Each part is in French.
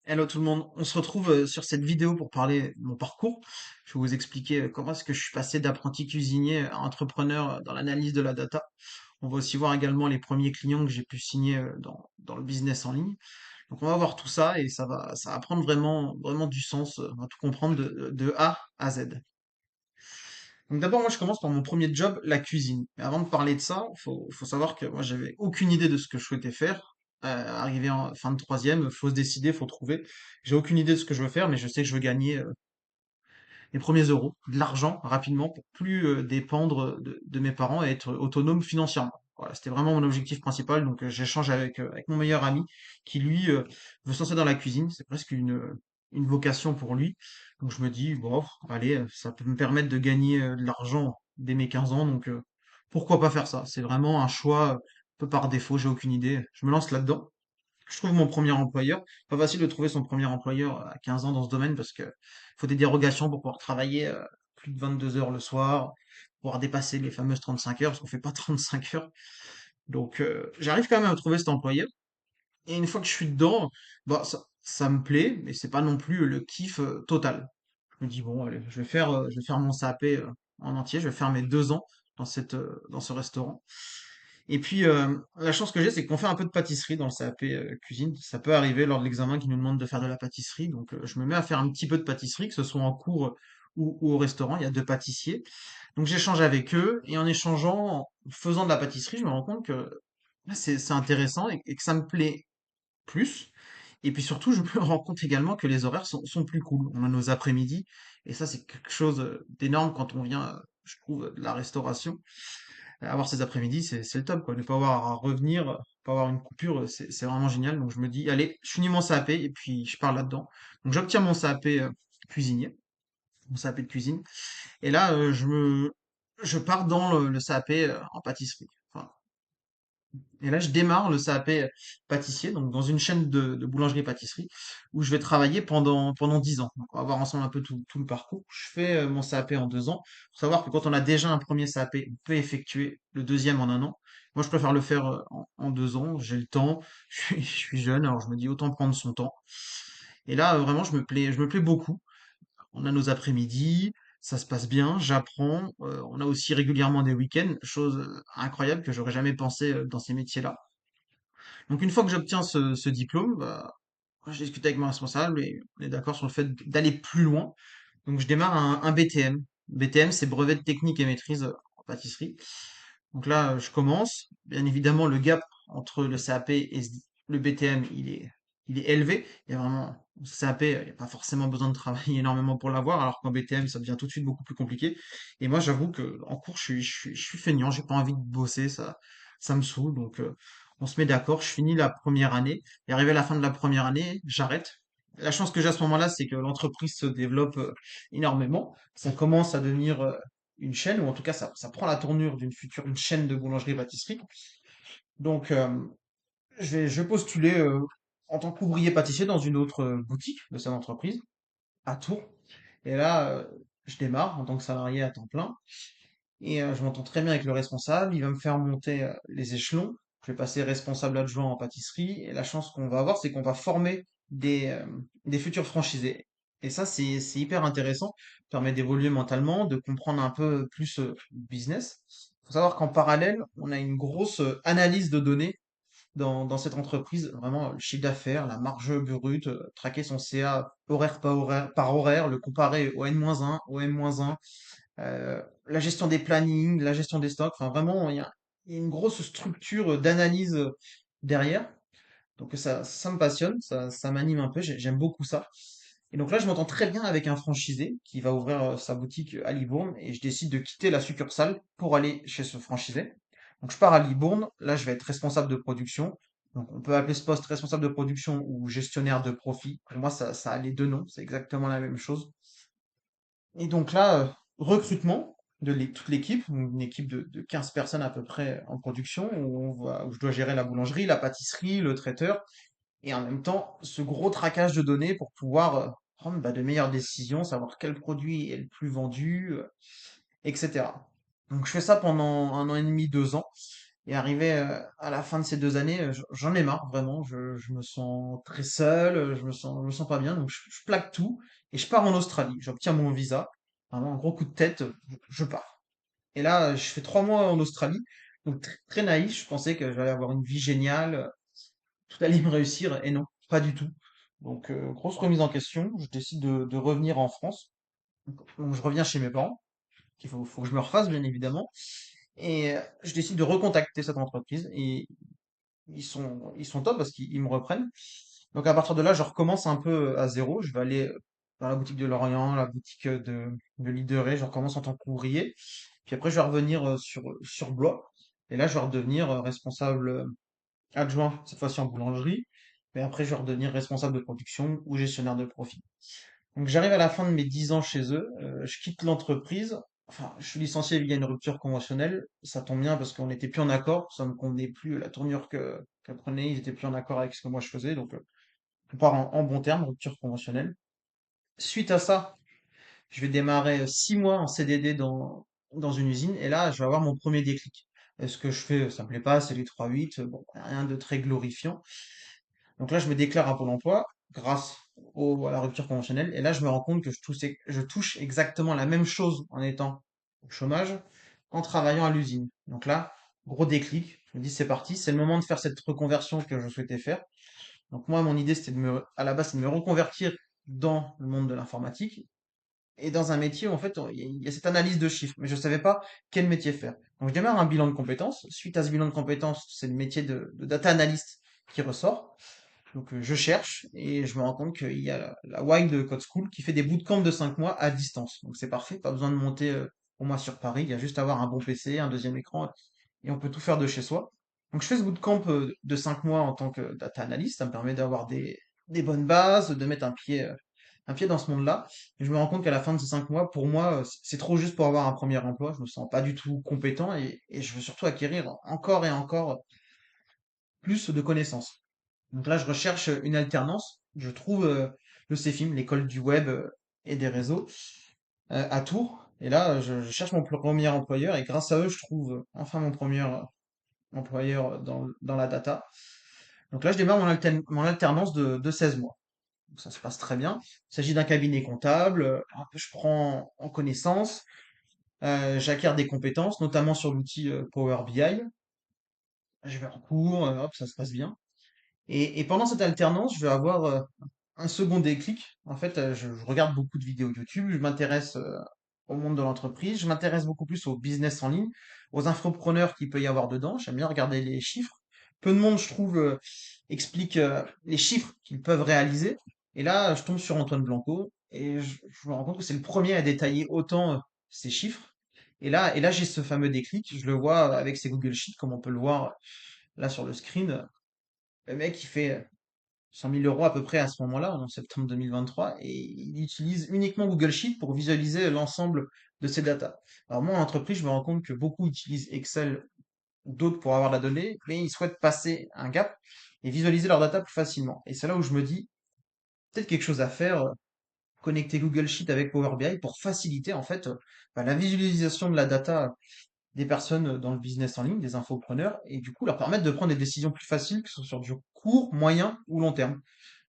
Hello tout le monde, on se retrouve sur cette vidéo pour parler de mon parcours. Je vais vous expliquer comment est-ce que je suis passé d'apprenti cuisinier à entrepreneur dans l'analyse de la data. On va aussi voir également les premiers clients que j'ai pu signer dans le business en ligne. Donc on va voir tout ça et ça va prendre vraiment du sens, on va tout comprendre de A à Z. Donc d'abord moi je commence par mon premier job, la cuisine. Mais avant de parler de ça, faut savoir que moi j'avais aucune idée de ce que je souhaitais faire. Arrivé en fin de troisième, faut se décider, faut trouver. J'ai aucune idée de ce que je veux faire, mais je sais que je veux gagner mes premiers euros, de l'argent rapidement pour plus dépendre de mes parents et être autonome financièrement. Voilà, c'était vraiment mon objectif principal. Donc j'échange avec mon meilleur ami qui lui veut se lancer dans la cuisine. C'est presque une vocation pour lui. Donc je me dis, bon, allez, ça peut me permettre de gagner de l'argent dès mes 15 ans. Donc pourquoi pas faire ça? C'est vraiment un choix un peu par défaut, j'ai aucune idée. Je me lance là-dedans. Je trouve mon premier employeur. Pas facile de trouver son premier employeur à 15 ans dans ce domaine parce que faut des dérogations pour pouvoir travailler plus de 22 heures le soir, pouvoir dépasser les fameuses 35 heures parce qu'on fait pas 35 heures. Donc j'arrive quand même à trouver cet employeur. Et une fois que je suis dedans, bah ça me plaît, mais c'est pas non plus le kiff total. Je me dis bon, allez, je vais faire mon CAP en entier. Je vais faire mes 2 ans dans ce restaurant. Et puis, la chance que j'ai, c'est qu'on fait un peu de pâtisserie dans le CAP cuisine. Ça peut arriver lors de l'examen qui nous demande de faire de la pâtisserie. Donc, je me mets à faire un petit peu de pâtisserie, que ce soit en cours ou au restaurant. Il y a deux pâtissiers. Donc, j'échange avec eux. Et en échangeant, en faisant de la pâtisserie, je me rends compte que c'est intéressant et que ça me plaît plus. Et puis surtout, je me rends compte également que les horaires sont plus cool. On a nos après-midi. Et ça, c'est quelque chose d'énorme quand on vient, je trouve, de la restauration. Avoir ces après-midi, c'est le top, quoi. Ne pas avoir à revenir, pas avoir une coupure, c'est vraiment génial. Donc je me dis, allez, je finis mon CAP et puis je pars là-dedans. Donc j'obtiens mon CAP cuisinier, mon CAP de cuisine. Et là, je pars dans le CAP en pâtisserie. Enfin, et là, je démarre le CAP pâtissier, donc dans une chaîne de boulangerie-pâtisserie, où je vais travailler pendant 10 ans. Donc, on va voir ensemble un peu tout le parcours. Je fais mon CAP en 2 ans. Faut savoir que quand on a déjà un premier CAP, on peut effectuer le deuxième en un an. Moi, je préfère le faire en 2 ans. J'ai le temps. Je suis jeune, alors je me dis autant prendre son temps. Et là, vraiment, je me plais beaucoup. On a nos après-midi, ça se passe bien, j'apprends. On a aussi régulièrement des week-ends, chose incroyable que j'aurais jamais pensé dans ces métiers-là. Donc une fois que j'obtiens ce diplôme, bah, j'ai discuté avec mon responsable et on est d'accord sur le fait d'aller plus loin. Donc je démarre un BTM. BTM, c'est brevet de technique et maîtrise en pâtisserie. Donc là, je commence. Bien évidemment, le gap entre le CAP et le BTM, il est élevé. Il y a vraiment, au CAP, il n'y a pas forcément besoin de travailler énormément pour l'avoir, alors qu'en BTM, ça devient tout de suite beaucoup plus compliqué. Et moi, j'avoue que en cours, je suis feignant, j'ai pas envie de bosser, ça me saoule. Donc, on se met d'accord, je finis la première année. Et arrivé à la fin de la première année, j'arrête. La chance que j'ai à ce moment-là, c'est que l'entreprise se développe énormément. Ça commence à devenir une chaîne, ou en tout cas ça prend la tournure une chaîne de boulangerie-pâtisserie. Donc je vais postuler en tant qu'ouvrier pâtissier dans une autre boutique de cette entreprise, à Tours. Et là, je démarre en tant que salarié à temps plein. Et je m'entends très bien avec le responsable, il va me faire monter les échelons. Je vais passer responsable adjoint en pâtisserie. Et la chance qu'on va avoir, c'est qu'on va former des futurs franchisés. Et ça, c'est hyper intéressant. Ça permet d'évoluer mentalement, de comprendre un peu plus le business. Il faut savoir qu'en parallèle, on a une grosse analyse de données dans cette entreprise. Vraiment, le chiffre d'affaires, la marge brute, traquer son CA par horaire, le comparer au N-1, au M-1, la gestion des plannings, la gestion des stocks, enfin vraiment, il y a une grosse structure d'analyse derrière. Donc ça me passionne, ça m'anime un peu, j'aime beaucoup ça. Et donc là, je m'entends très bien avec un franchisé qui va ouvrir sa boutique à Libourne et je décide de quitter la succursale pour aller chez ce franchisé. Donc je pars à Libourne, là je vais être responsable de production. Donc on peut appeler ce poste responsable de production ou gestionnaire de profit. Pour moi, ça a les deux noms, c'est exactement la même chose. Et donc là, recrutement de toute l'équipe, donc une équipe de 15 personnes à peu près en production, où je dois gérer la boulangerie, la pâtisserie, le traiteur, et en même temps, ce gros traquage de données pour pouvoir prendre de meilleures décisions, savoir quel produit est le plus vendu, etc. Donc je fais ça pendant un an et demi, 2 ans. Et arrivé à la fin de ces 2 années, j'en ai marre vraiment. Je me sens très seul, je me sens pas bien. Donc je plaque tout et je pars en Australie. J'obtiens mon visa. Vraiment un gros coup de tête, je pars. Et là, je fais 3 mois en Australie. Donc très naïf, je pensais que j'allais avoir une vie géniale, tout allait me réussir. Et non, pas du tout. Donc grosse remise en question. Je décide de revenir en France. Donc je reviens chez mes parents. Faut que je me refasse bien évidemment. Et je décide de recontacter cette entreprise et ils sont top parce qu'ils me reprennent. Donc à partir de là, je recommence un peu à zéro. Je vais aller dans la boutique de Lorient, la boutique de l'île de Ré. Je recommence en tant qu'ouvrier. Puis après, je vais revenir sur Blois. Et là, je vais redevenir responsable adjoint, cette fois-ci en boulangerie. Mais après, je vais redevenir responsable de production ou gestionnaire de profit. Donc j'arrive à la fin de mes 10 ans chez eux, je quitte l'entreprise. Enfin, je suis licencié via une rupture conventionnelle. Ça tombe bien parce qu'on n'était plus en accord. Ça me convenait plus la tournure qu'elle prenait. Ils étaient plus en accord avec ce que moi je faisais. Donc on part en bon terme, rupture conventionnelle. Suite à ça, je vais démarrer 6 mois en CDD dans une usine. Et là, je vais avoir mon premier déclic. Ce que je fais, ça me plaît pas, c'est les 3-8. Bon, rien de très glorifiant. Donc là, je me déclare à Pôle emploi grâce à la rupture conventionnelle. Et là, je me rends compte que je touche exactement la même chose en étant au chômage, en travaillant à l'usine. Donc là, gros déclic. Je me dis, c'est parti, c'est le moment de faire cette reconversion que je souhaitais faire. Donc moi, mon idée, c'était à la base, c'est de me reconvertir dans le monde de l'informatique et dans un métier où, en fait, il y a cette analyse de chiffres, mais je ne savais pas quel métier faire. Donc je démarre un bilan de compétences. Suite à ce bilan de compétences, c'est le métier de data analyst qui ressort. Donc je cherche et je me rends compte qu'il y a la Wild Code School qui fait des bootcamps de 5 mois à distance. Donc c'est parfait, pas besoin de monter pour moi sur Paris, il y a juste à avoir un bon PC, un deuxième écran et on peut tout faire de chez soi. Donc je fais ce bootcamp de 5 mois en tant que data analyst, ça me permet d'avoir des bonnes bases, de mettre un pied dans ce monde-là. Et je me rends compte qu'à la fin de ces 5 mois, pour moi, c'est trop juste pour avoir un premier emploi, je me sens pas du tout compétent et je veux surtout acquérir encore et encore plus de connaissances. Donc là, je recherche une alternance. Je trouve le CEFIM, l'école du web et des réseaux, à Tours. Et là, je cherche mon premier employeur et grâce à eux, je trouve enfin mon premier employeur dans la data. Donc là, je démarre mon alternance de 16 mois. Donc ça se passe très bien. Il s'agit d'un cabinet comptable. Je prends en connaissance, j'acquiers des compétences, notamment sur l'outil Power BI. Je vais en cours, hop, ça se passe bien. Et pendant cette alternance, je vais avoir un second déclic. En fait, je regarde beaucoup de vidéos YouTube, je m'intéresse au monde de l'entreprise, je m'intéresse beaucoup plus au business en ligne, aux infopreneurs qu'il peut y avoir dedans. J'aime bien regarder les chiffres. Peu de monde, je trouve, explique les chiffres qu'ils peuvent réaliser. Et là, je tombe sur Antoine Blanco et je me rends compte que c'est le premier à détailler autant ces chiffres. Et là, j'ai ce fameux déclic. Je le vois avec ses Google Sheets, comme on peut le voir là sur le screen. Le mec, il fait 100 000 euros à peu près à ce moment-là, en septembre 2023, et il utilise uniquement Google Sheet pour visualiser l'ensemble de ses datas. Alors moi, en entreprise, je me rends compte que beaucoup utilisent Excel ou d'autres pour avoir la donnée, mais ils souhaitent passer un gap et visualiser leurs datas plus facilement. Et c'est là où je me dis, peut-être quelque chose à faire, connecter Google Sheet avec Power BI pour faciliter en fait la visualisation de la data des personnes dans le business en ligne, des infopreneurs, et du coup leur permettre de prendre des décisions plus faciles, que ce soit sur du court, moyen ou long terme.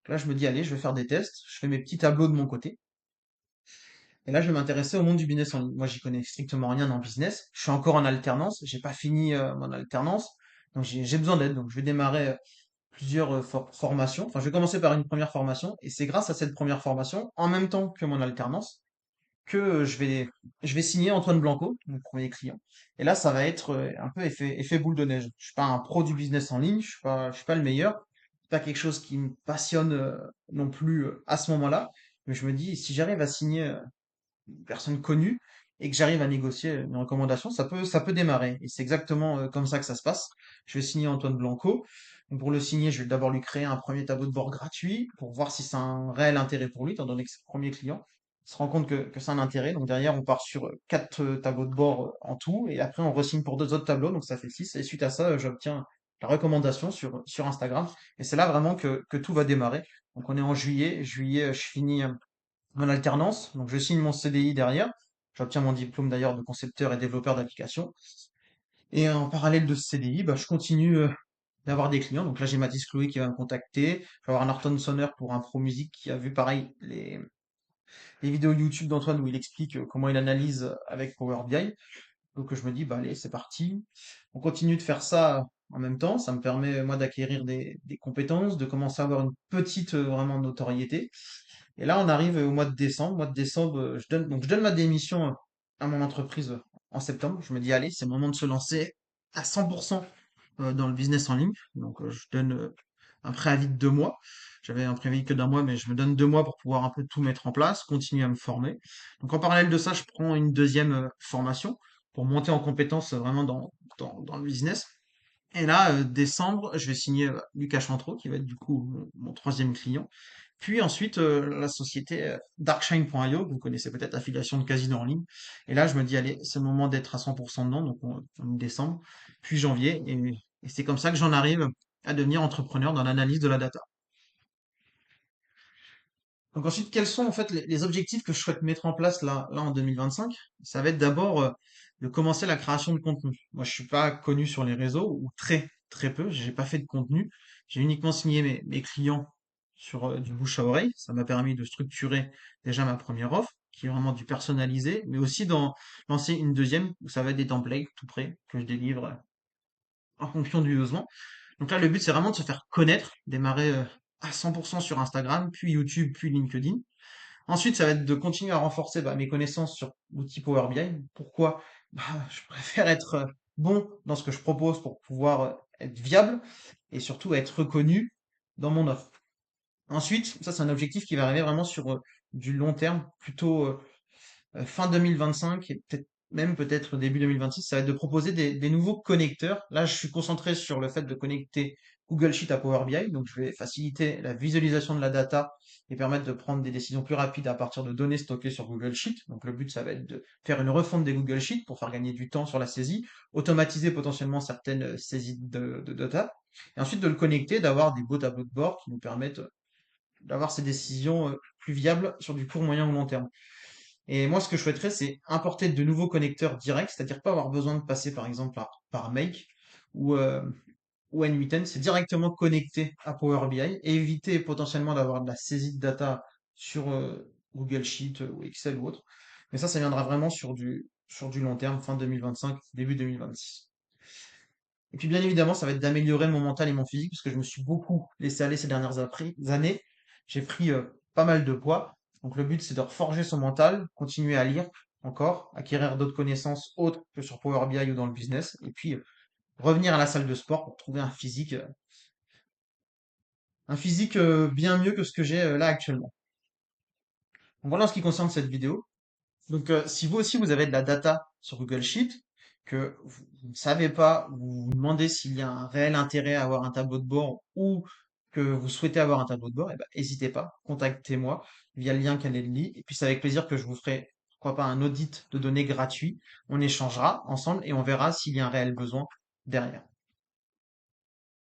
Là, je me dis, allez, je vais faire des tests, je fais mes petits tableaux de mon côté. Et là, je vais m'intéresser au monde du business en ligne. Moi, j'y connais strictement rien en business. Je suis encore en alternance. J'ai pas fini mon alternance. Donc, j'ai besoin d'aide. Donc, je vais démarrer plusieurs formations. Enfin, je vais commencer par une première formation. Et c'est grâce à cette première formation, en même temps que mon alternance, que je vais signer Antoine Blanco, mon premier client. Et là, ça va être un peu effet boule de neige. Je suis pas un pro du business en ligne, je suis pas le meilleur. C'est pas quelque chose qui me passionne non plus à ce moment-là. Mais je me dis, si j'arrive à signer une personne connue et que j'arrive à négocier une recommandation, ça peut démarrer. Et c'est exactement comme ça que ça se passe. Je vais signer Antoine Blanco. Donc, pour le signer, je vais d'abord lui créer un premier tableau de bord gratuit pour voir si c'est un réel intérêt pour lui, étant donné que c'est le premier client. Il se rend compte que c'est un intérêt. Donc derrière, on part sur 4 tableaux de bord en tout. Et après, on re-signe pour 2 autres tableaux. Donc ça fait 6. Et suite à ça, j'obtiens la recommandation sur Instagram. Et c'est là vraiment que tout va démarrer. Donc on est en juillet. Juillet, je finis mon alternance. Donc je signe mon CDI derrière. J'obtiens mon diplôme d'ailleurs de concepteur et développeur d'application. Et en parallèle de ce CDI, bah, je continue d'avoir des clients. Donc là, j'ai Mathis Chloé qui va me contacter. Je vais avoir Norton Sonner pour un pro musique qui a vu pareil les vidéos YouTube d'Antoine où il explique comment il analyse avec Power BI. Donc je me dis, bah allez, c'est parti. On continue de faire ça en même temps. Ça me permet, moi, d'acquérir des compétences, de commencer à avoir une petite vraiment notoriété. Et là, on arrive au mois de décembre. Mois de décembre, je donne ma démission à mon entreprise en septembre. Je me dis, allez, c'est le moment de se lancer à 100% dans le business en ligne. Donc, je donne un préavis de 2 mois. J'avais un préavis que d'1 mois, mais je me donne 2 mois pour pouvoir un peu tout mettre en place, continuer à me former. Donc, en parallèle de ça, je prends une deuxième formation pour monter en compétence vraiment dans le business. Et là, décembre, je vais signer Lucas Chantreau, qui va être du coup mon troisième client. Puis ensuite, la société Darkshine.io, que vous connaissez peut-être, affiliation de casino en ligne. Et là, je me dis, allez, c'est le moment d'être à 100% dedans, donc on décembre, puis janvier. Et c'est comme ça que j'en arrive à devenir entrepreneur dans l'analyse de la data. Donc ensuite, quels sont en fait les objectifs que je souhaite mettre en place là en 2025? Ça va être d'abord de commencer la création de contenu. Moi, je suis pas connu sur les réseaux, ou très peu. J'ai pas fait de contenu. J'ai uniquement signé mes clients sur du bouche à oreille. Ça m'a permis de structurer déjà ma première offre, qui est vraiment du personnalisé, mais aussi d'en lancer une deuxième où ça va être des templates tout prêts que je délivre en fonction du besoin. Donc là, le but, c'est vraiment de se faire connaître, démarrer à 100% sur Instagram, puis YouTube, puis LinkedIn. Ensuite, ça va être de continuer à renforcer mes connaissances sur l'outil Power BI. Pourquoi? Bah, je préfère être bon dans ce que je propose pour pouvoir être viable et surtout être reconnu dans mon offre. Ensuite, ça c'est un objectif qui va arriver vraiment sur du long terme, plutôt fin 2025 et peut-être début 2026, ça va être de proposer des nouveaux connecteurs. Là, je suis concentré sur le fait de connecter Google Sheet à Power BI, donc je vais faciliter la visualisation de la data et permettre de prendre des décisions plus rapides à partir de données stockées sur Google Sheet. Donc le but, ça va être de faire une refonte des Google Sheets pour faire gagner du temps sur la saisie, automatiser potentiellement certaines saisies de data, et ensuite de le connecter, d'avoir des beaux tableaux de bord qui nous permettent d'avoir ces décisions plus viables sur du court, moyen ou long terme. Et moi, ce que je souhaiterais, c'est importer de nouveaux connecteurs directs, c'est-à-dire pas avoir besoin de passer, par exemple, par Make ou, euh, ou N8N. C'est directement connecté à Power BI et éviter potentiellement d'avoir de la saisie de data sur Google Sheet ou Excel ou autre. Mais ça viendra vraiment sur du long terme, fin 2025, début 2026. Et puis, bien évidemment, ça va être d'améliorer mon mental et mon physique, parce que je me suis beaucoup laissé aller ces dernières années. J'ai pris pas mal de poids. Donc, le but, c'est de reforger son mental, continuer à lire encore, acquérir d'autres connaissances autres que sur Power BI ou dans le business, et puis revenir à la salle de sport pour trouver un physique bien mieux que ce que j'ai là actuellement. Donc, voilà en ce qui concerne cette vidéo. Donc, si vous aussi vous avez de la data sur Google Sheet, que vous ne savez pas, vous vous demandez s'il y a un réel intérêt à avoir un tableau de bord ou que vous souhaitez avoir un tableau de bord, eh ben, n'hésitez pas, contactez-moi via le lien Calendly. Et puis c'est avec plaisir que je vous ferai, pourquoi pas, un audit de données gratuit. On échangera ensemble et on verra s'il y a un réel besoin derrière.